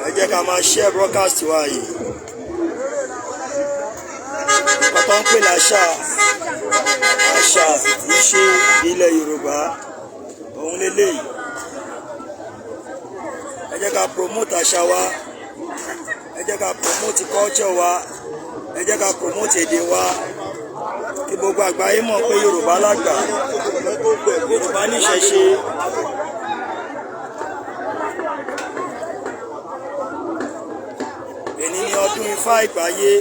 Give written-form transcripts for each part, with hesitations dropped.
ẹ jẹ́ ká máa share broadcast wa yìí ọ̀tọ̀ ń pè láṣà àṣà ìṣe ilẹ̀ Yorùbá òun lélẹ́yìí ẹ jẹ́ ká promote àṣà wa, ẹ jẹ́ ká promote culture wa, ẹ jẹ́ ká promote èdè wa, kí gbogbo àgbáyé mọ̀ pé Yorùbá lágbà, Yorùbá níṣẹ̀ṣe. Èní ni ọdún Ifá Àgbáyé.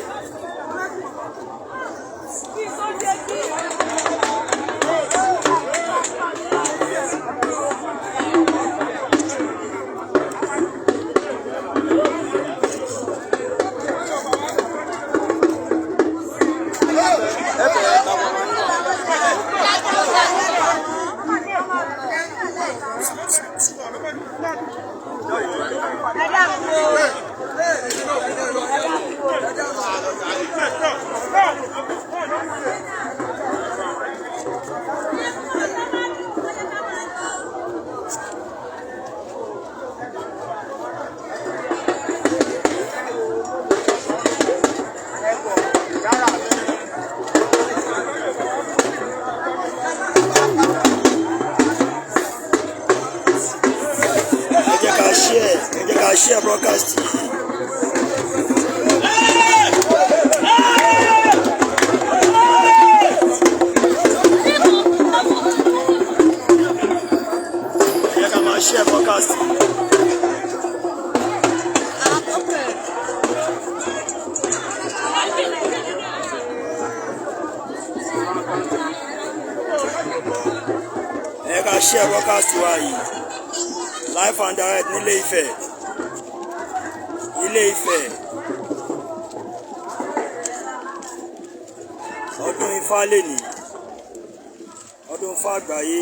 Share broadcast. Share broadcast. Share broadcast wa yìí live and direct nílé Ifẹ̀. Ilé Ifẹ̀, ọdún Ifá lèní, ọdún Ifá Àgbáyé.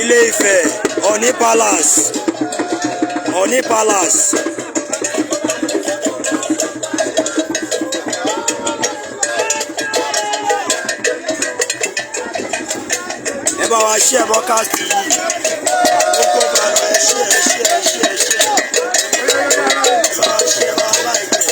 Ilé Ifẹ̀, Oni Palace, Oni Palace. Ẹ bá wa share broadcast yìí. Gbogbo bàbá ẹ share. Bá wa share wa like.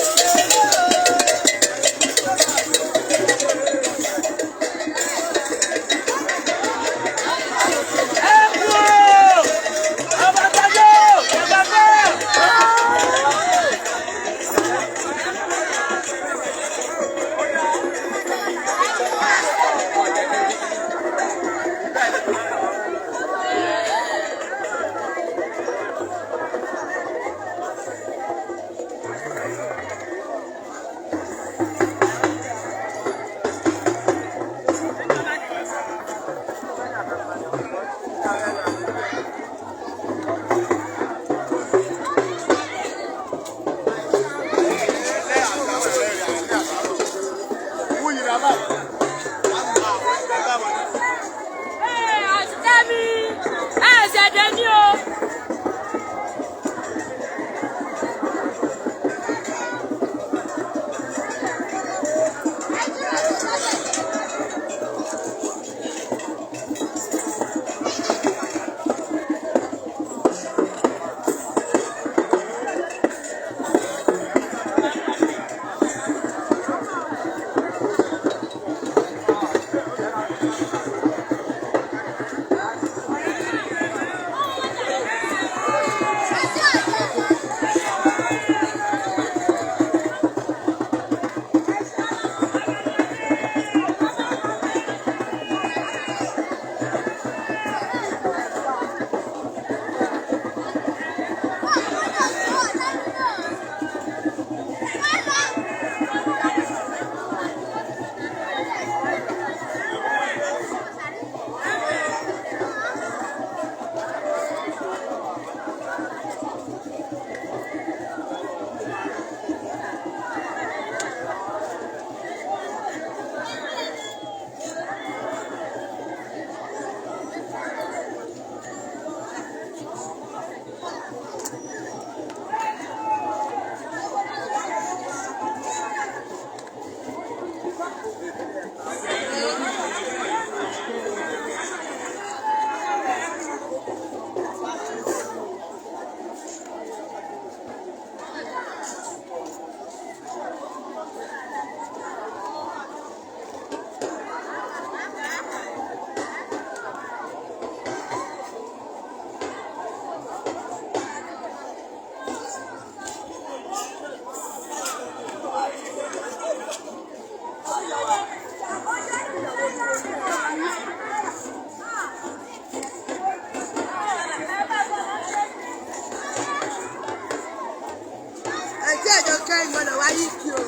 Àjọkẹ́ ìgbọ́dọ̀ wáyé kí o.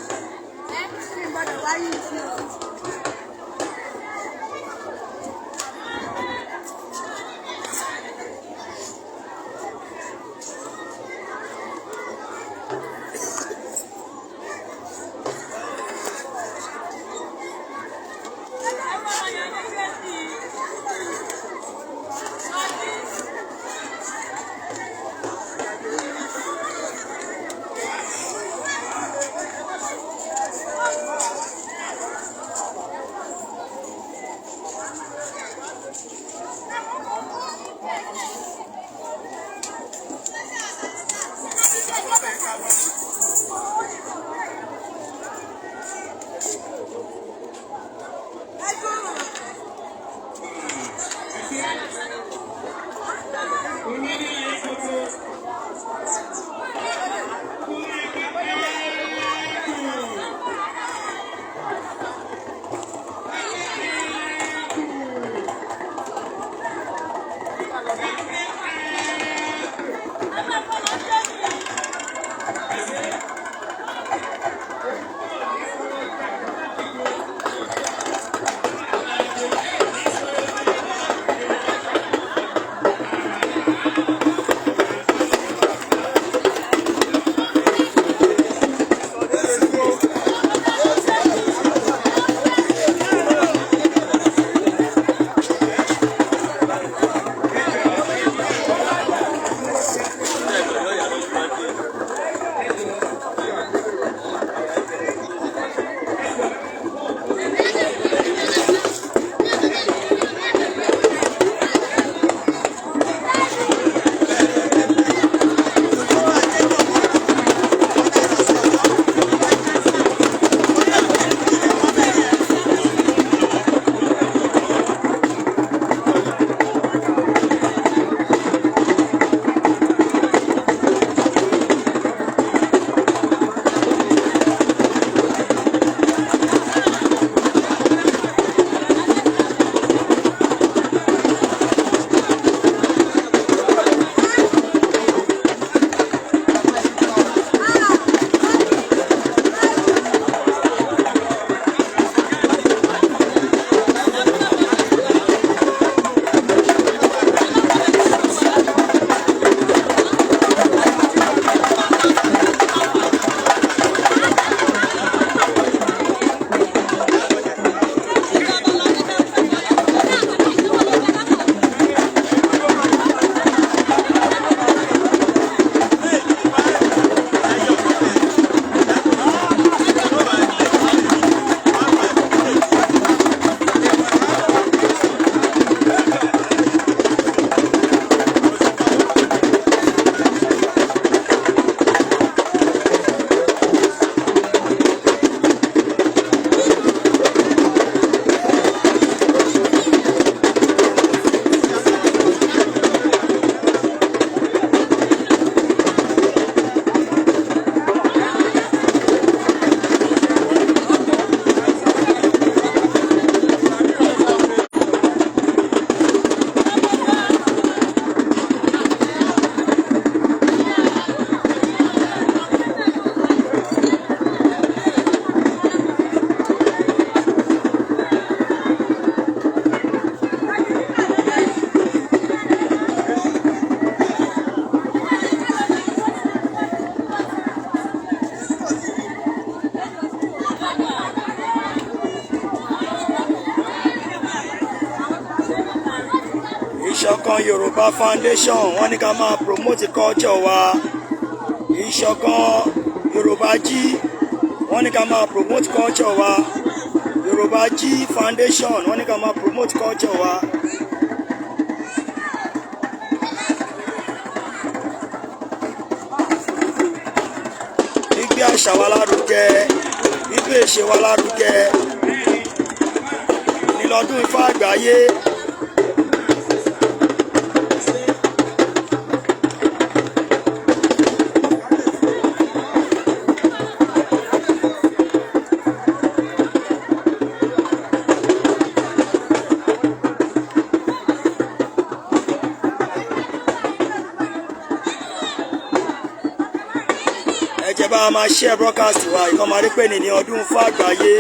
Ìgbọ́dọ̀ wáyé kí o. Ìṣọ̀kan Yorùbá Foundation wọ́n ní ká máa promote culture wa. Ìṣọ̀kan Yorùbá jí wọ́n ní ká máa promote culture wa. Yorùbá jí Foundation wọ́n ní ká máa promote culture wa. Gbígbé àṣà wa lárugẹ, gbígbé ìṣe wa lárugẹ ní lọ́dún Ifá Àgbáyé. jẹ́ bá máa share broadcast wa ìkan máa rí pé ní Ọdún Ifá Àgbáyé.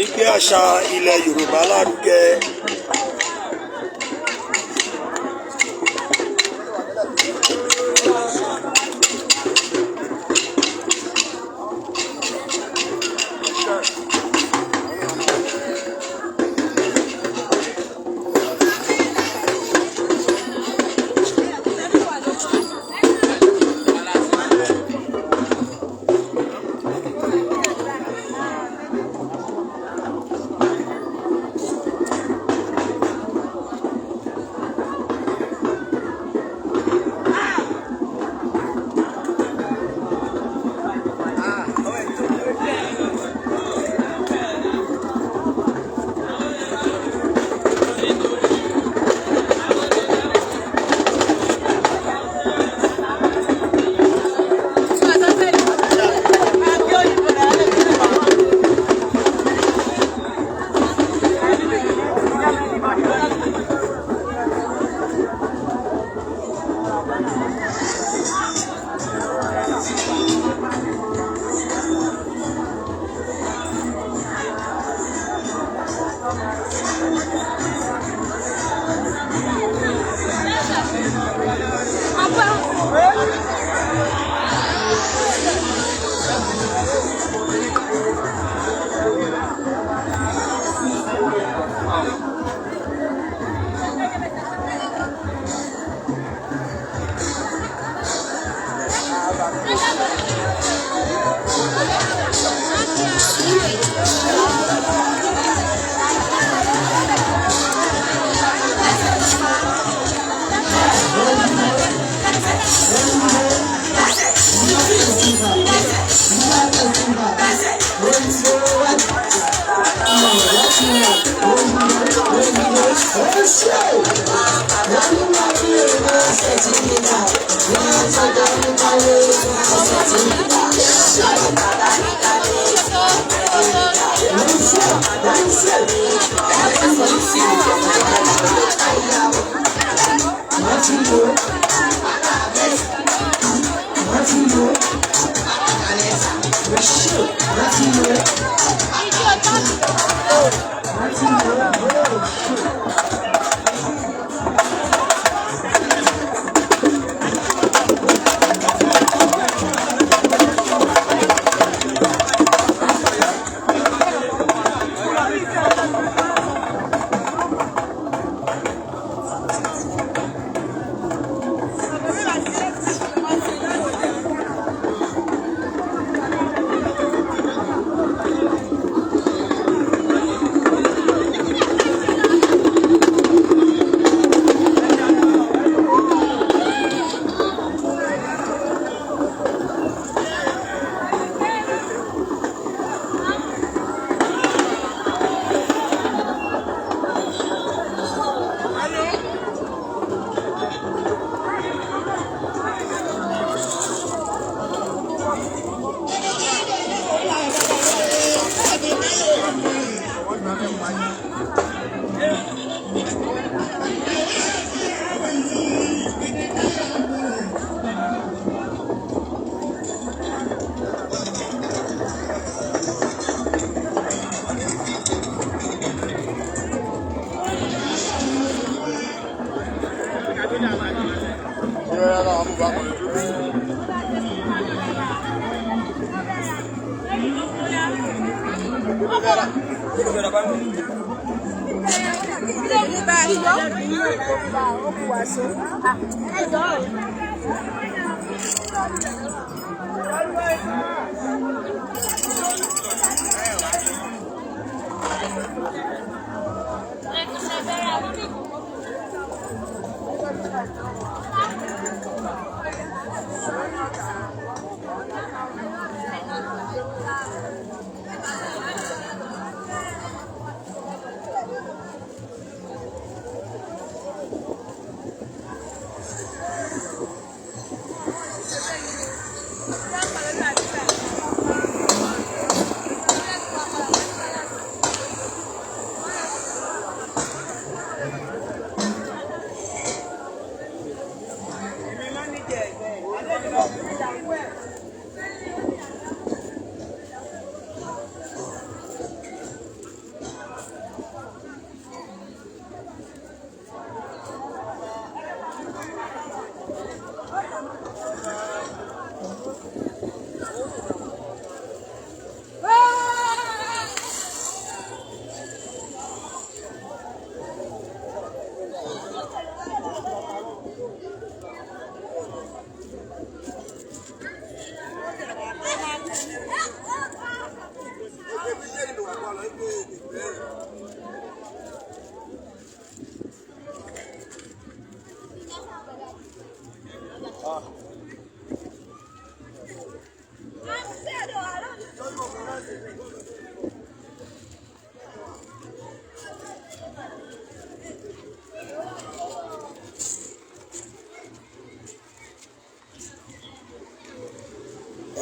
Ìgbé àṣà ilẹ̀ Yorùbá lárugẹ.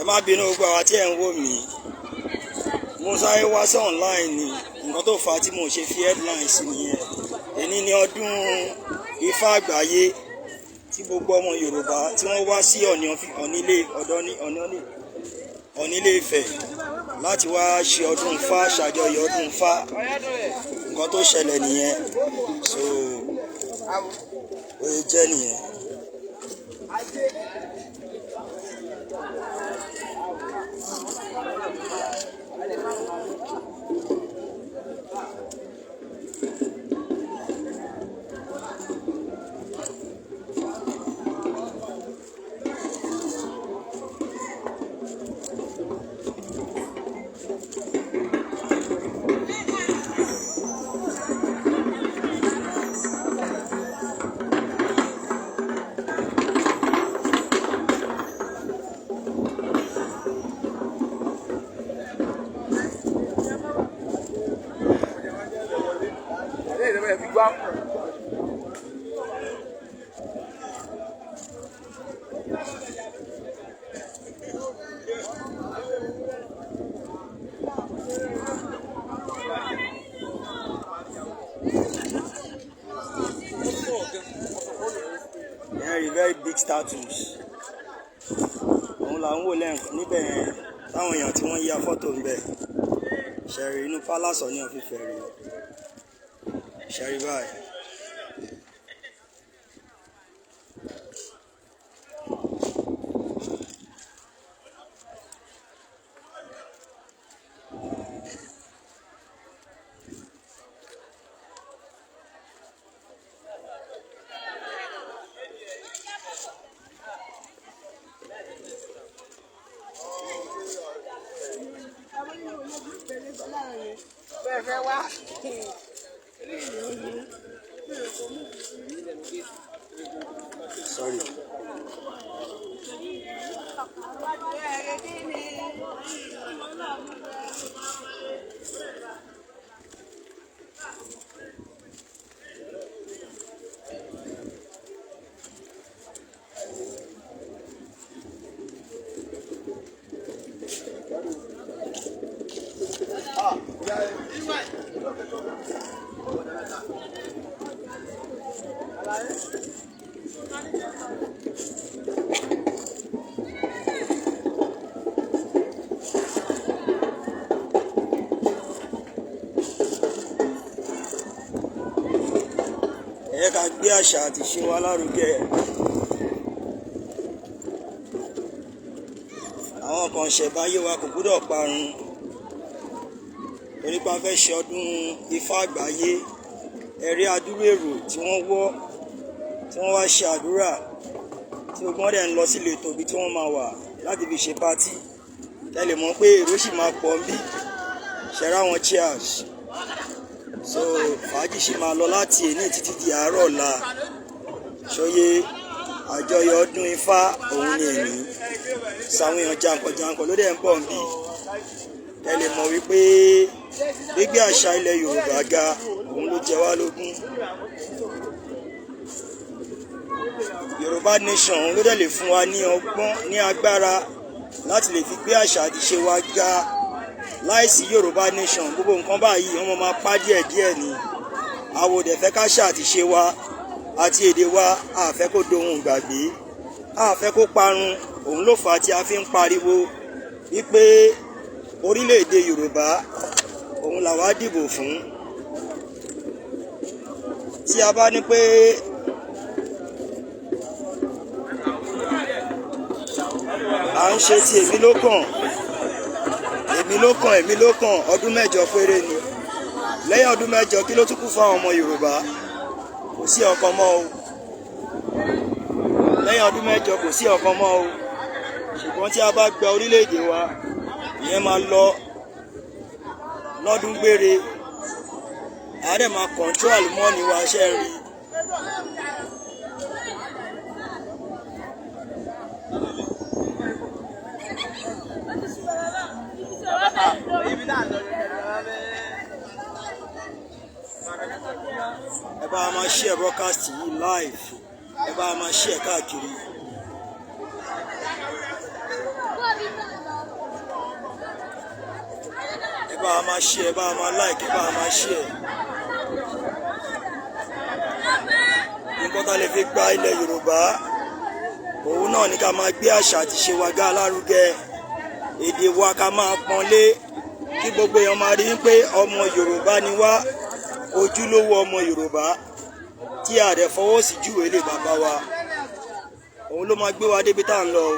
ẹ má bínú gbogbo àwa tí ẹ ń wò mí mo sáré wá sí online ni nǹkan tó fà á tí mo ṣe fi headlines nìyẹn. Èní ni ọdún Ifá àgbáyé tí gbogbo ọmọ Yorùbá tí wọ́n wá sí Ọ̀ní Ilé-Ifẹ̀ láti wá ṣe ọdún Ifá, ṣàjọyọ̀ ọdún Ifá. Nǹkan tó ṣẹlẹ̀ nìyẹn, so ó jẹ́ nìyẹn. Very big statues. Òun là ń wò lẹ́yìn níbẹ̀ yẹn. táwọn èèyàn tí wọ́n ya fọ́tò ń bẹ̀ ṣẹ̀rí inú pálásọ̀ ní ọ̀fífẹ́ rí ṣẹ̀rí báyìí. Sorry. Ẹ ká gbé àṣà àti ìṣe wa lárugẹ. Àwọn kan ṣẹ̀báyé wa kò gbọ́dọ̀ parun. Torí pé a fẹ́ ṣe ọdún Ifá àgbáyé. Ẹ̀rí adúrú èrò tí wọ́n wọ́, tí wọ́n wá ṣe àdúrà, tí gbogbo wọn dẹ̀ ń lọ sílé tóbi tí wọ́n máa wà láti fi ṣe pátì. Tẹ́lẹ̀ mọ̀ pé èrò sì máa pọ̀ bí. Ṣẹ̀rá wọn chairs. So fàájì ṣì máa lọ láti èní títí di àárọ̀ ọ̀la. Ṣóyé àjọyọ̀ ọdún Ifá òun ni èní. Sàwọn èèyàn jàǹkànjàǹkàn ló dẹ̀ ń bọ̀ ń bí. Ẹ lè mọ̀ wípé gbígbé àṣà ilẹ̀ Yorùbá ga òun ló jẹ wá lógún. Yorùbá nation òun ló dẹ̀ lè fún wa ní ọgbọ́n ní agbára láti lè fi gbé àṣà àti ìṣe wa ga. Láìsí Yorùbá nation gbogbo nǹkan báyìí wọ́n máa pa díẹ̀díẹ̀ ni. Àwọn ò dẹ̀ fẹ́ ká ṣà àti ìṣe wa àti èdè wa a fẹ́ kó dohun gbàgbé, a fẹ́ kó parun. Òun ló fà á tí a fi ń pariwo wípé orílẹ̀-èdè Yorùbá òun làwa dìbò fún. Tí a bá ní pé à ń ṣe ti èmi ló kàn, èmi ló kàn ọdún mẹ́jọ péré ni. Lẹ́yìn ọdún mẹ́jọ kí ló tún kù fún àwọn ọmọ Yorùbá? Kò sí ọ̀kan mọ́ o. Lẹ́yìn ọdún mẹ́jọ kò sí ọ̀kan mọ́ o. Ṣùgbọ́n tí a bá gba orílẹ̀-èdè wa, ìyẹn máa lọ lọ́dún gbére. A dẹ̀ máa control àlùmọ́ọ́nì wa ṣe rí. Ẹ bá máa share broadcast yìí live. Ẹ bá máa share káàkiri. Ẹ bá máa share, ẹ bá máa like, ẹ bá máa share. Nǹkan tá lè fi gba ilẹ̀ Yorùbá òun náà ni ká máa gbé àṣà àti ìṣe wa ga lárugẹ. Èdè wa ká máa pọ́nlé kí gbogbo èèyàn máa rí pé ọmọ Yorùbá ni wá, ojúlówó ọmọ Yorùbá tí a dẹ̀ fọwọ́ sí júwèé lè bàbá wa. Òun ló máa gbé wa débi tá à ń lọ o.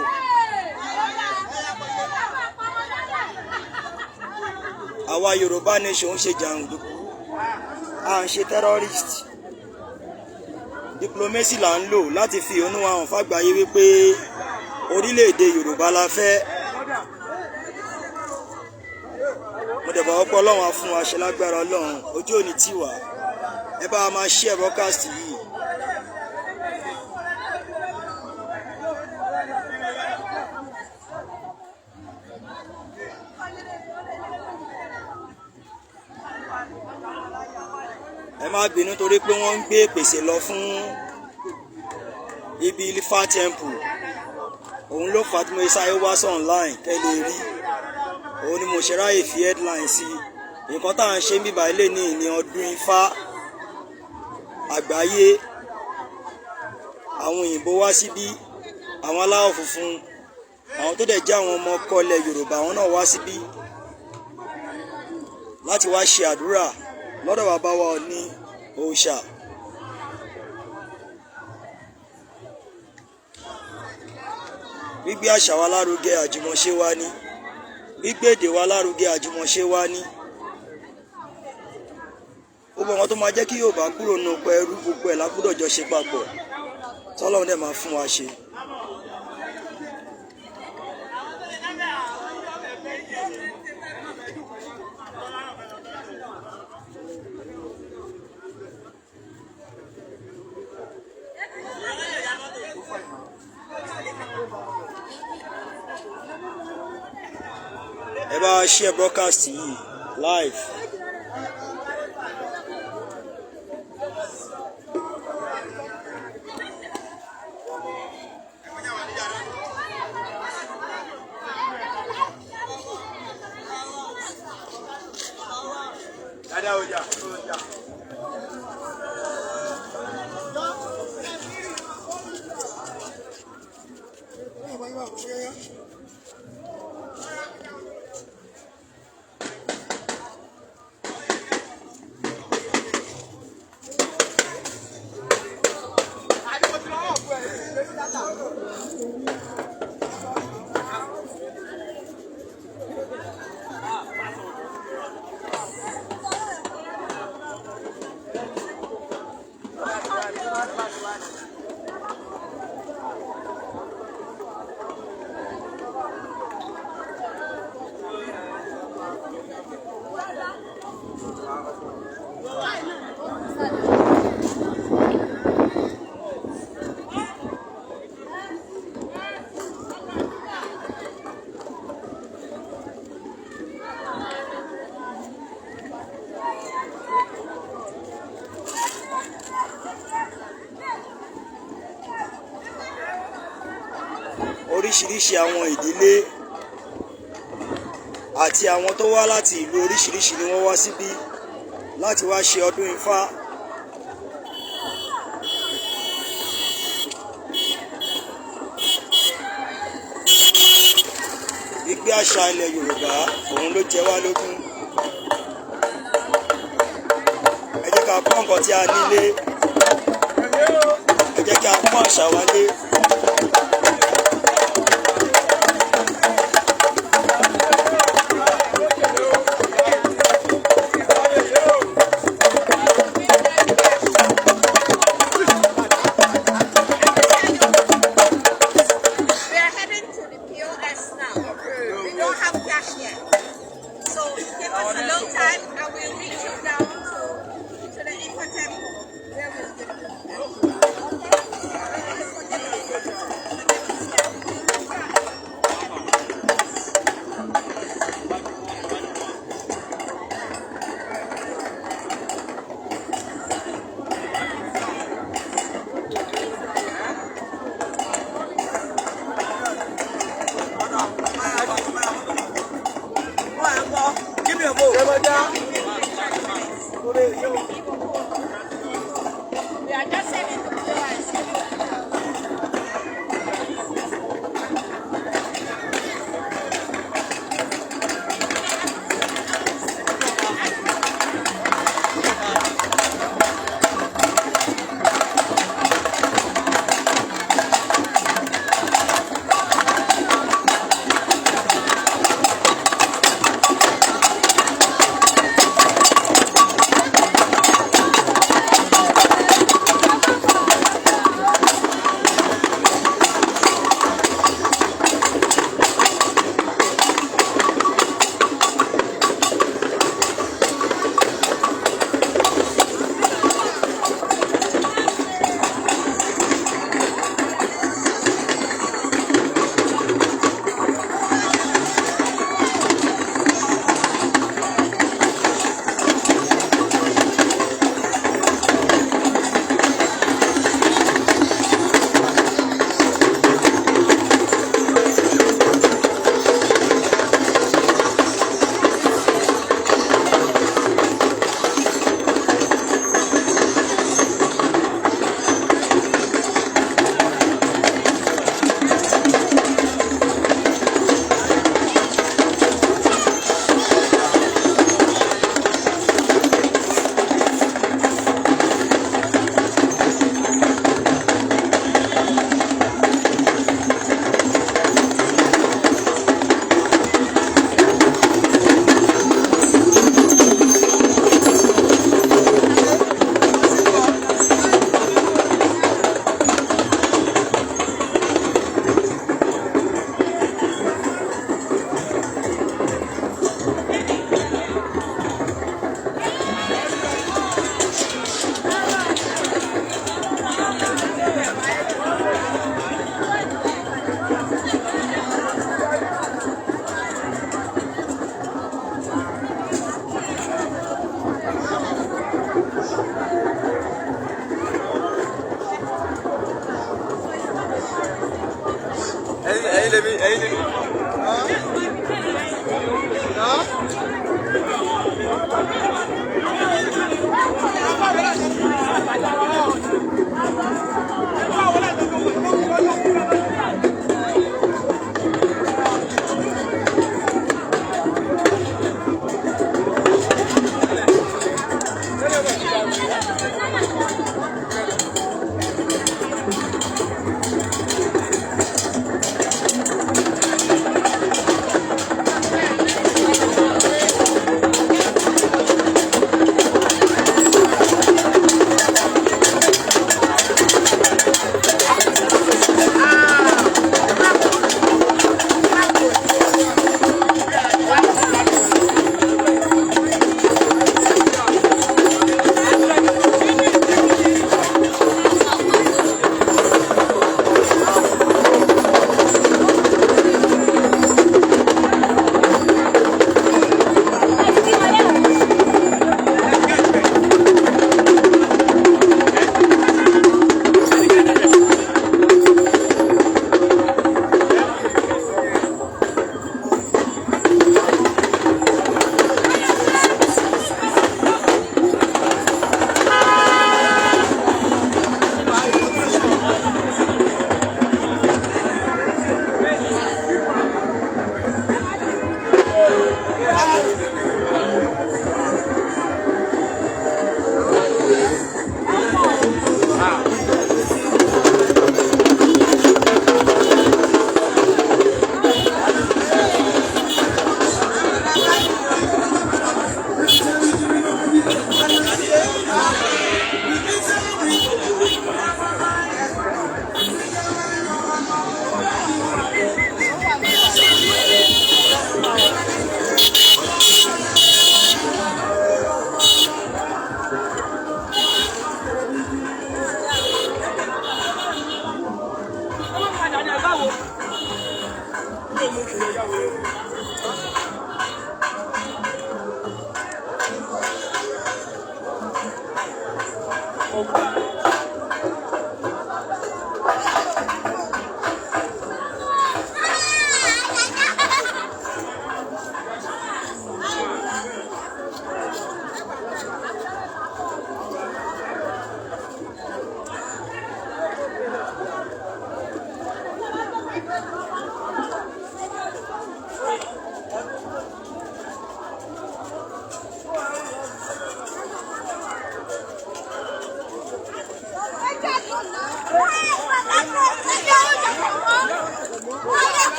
Àwa Yorùbá nation ń ṣe jàǹdùkú, à ń ṣe terrorist. Diplomacy là ń lò láti fi ìhónú wa hàn fágbáyé wípé orílẹ̀-èdè Yorùbá la fẹ́. Mo dẹ̀ bá ọ̀pọ̀ Ọlọ́run á fún wa ṣe lágbára Ọlọ́run, ojú òní tì wá. Ẹ bá máa share broadcast yìí. Ẹ má bínú torí pé wọ́n ń gbé pèsè lọ fún ibi Ifá temple. Òun ló fà á tí mo sáré wá sí online kẹ́ lè rí. Òun ni mo ṣe ráyè fi headline sí. Nǹkan tá à ń ṣe bíbá ilé ní ọdún Ifá àgbáyé. Àwọn òyìnbó wá síbí, àwọn aláwọ̀ funfun àwọn tó dẹ̀ jẹ́ àwọn ọmọ ọkọ ilẹ̀ Yorùbá àwọn náà wá síbí láti wá ṣe àdúrà lọ́dọ̀ bàbá wa Oni Òrìsà. Gbígbé àṣà wa lárugẹ àjùmọ̀ṣe wa ni, gbígbé èdè wa lárugẹ àjùmọ̀ṣe wa ni. Gbogbo àwọn tó máa jẹ́ kí Yorùbá kúrò nínú oko ẹrú, gbogbo ẹ̀ la gbọ́dọ̀ jọ ṣe papọ̀ tọ́lọ́run dẹ̀ máa fún wa ṣe. Ẹ bá share broadcast yìí live. Oríṣiríṣi àwọn ìdílé àti àwọn tó wá láti ìlú oríṣiríṣi ni wọ́n wá síbí láti wá ṣe ọdún Ifá. Gbígbé àṣà ilẹ̀ Yorùbá òun ló jẹ wá lógún. Ẹ jẹ́ ká pọ́n nǹkan tí a nílé, ẹ jẹ́ ká pọ́n àṣà wa lé.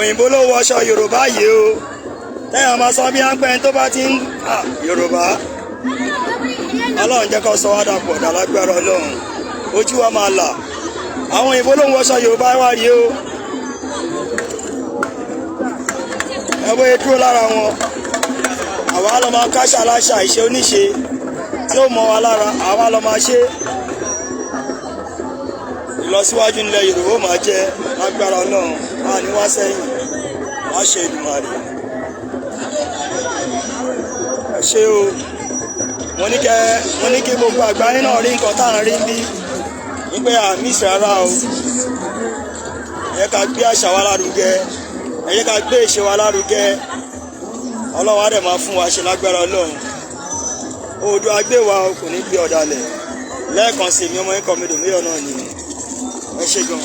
òyìnbó ló wọṣọ yorùbá yìí o tẹ́yàn máa sọ bí ápẹ́ tó bá ti ń yorùbá ọlọ́run jẹ́ kó sọ wá dàpọ̀ dàlágbára ọlọ́run ojú wa máa là àwọn òyìnbó ló ń wọṣọ yorùbá wá yìí o ẹwọ́ dúró lára wọn àwa lọ máa káṣà láṣà ìṣe oníṣe tí ó mọ wa lára àwa lọ máa ṣe ìlọsíwájú nílẹ̀ yorùbá ó máa jẹ́ lágbára ọlọ́run a ní wá sẹ́yìn wá ṣe Èdùmàrè ẹ ṣé o. mo ní kí gbogbo àgbáyé náà rí nǹkan tá à ń rí bí wípé àmì ìṣẹ́ra o. Ẹ jẹ́ ká gbé àṣà wa lárugẹ, ẹ jẹ́ ká gbé ìṣe wa lárugẹ. Ọlọ́run á dẹ̀ máa fún wa ṣe lágbára Ọlọ́run. Oòduà gbé wa kò ní gbé ọ̀dàlẹ̀. Lẹ́ẹ̀kan sí mi ọmọ yín Kọ́mídò Mayor náà ni ẹ ṣé gan.